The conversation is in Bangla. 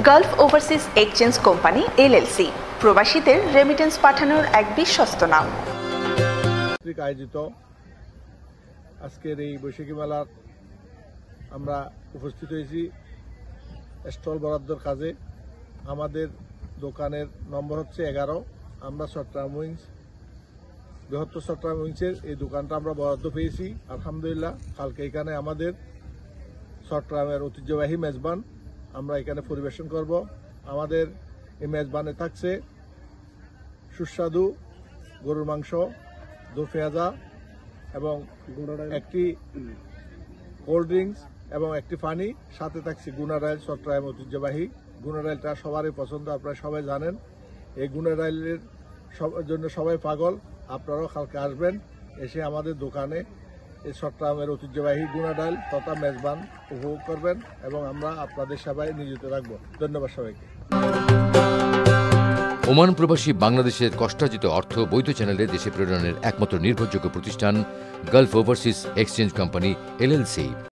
Gulf overseas exchange company LLC প্রবাসীদের রেমিটেন্স পাঠানোর এক বিশ্বস্ত নাম। আয়োজিত আজকের এই বৈশাখী মেলার আমরা উপস্থিত হয়েছি স্টল বরাদ্দর কাজে। আমাদের দোকানের নম্বর হচ্ছে 11। আমরা চট্টগ্রাম উইংস, বৃহত্তর চট্টগ্রাম উইংসের এই দোকানটা আমরা বরাদ্দ পেয়েছি আলহামদুলিল্লাহ। কালকে এখানে আমাদের চট্টগ্রামের ঐতিহ্যবাহী মেজবান আমরা এখানে পরিবেশন করব। আমাদের এই মেজবানে থাকছে সুস্বাদু গরুর মাংস, দো পেঁয়াজা এবং একটি কোল্ড ড্রিঙ্কস এবং একটি পানি, সাথে থাকছে গুনা ডাইল, চট্টগ্রাম ঐতিহ্যবাহী গুনা ডাইলটা সবারই পছন্দ, আপনারা সবাই জানেন। এই গুনা ডাইলের জন্য সবাই পাগল। আপনারাও কালকে আসবেন, এসে আমাদের দোকানে এই চট্টগ্রামের ঐতিহ্যবাহী গুনা ডাইল তথা মেজবান উপভোগ করবেন এবং আমরা আপনাদের সেবায় নিয়োজিত রাখবো। ধন্যবাদ সবাইকে। ওমান প্রবাসী বাংলাদেশের কষ্টার্জিত অর্থ বৈধ চ্যানেলে দেশে প্রেরণের একমাত্র নির্ভরযোগ্য প্রতিষ্ঠান Gulf overseas exchange company LLC.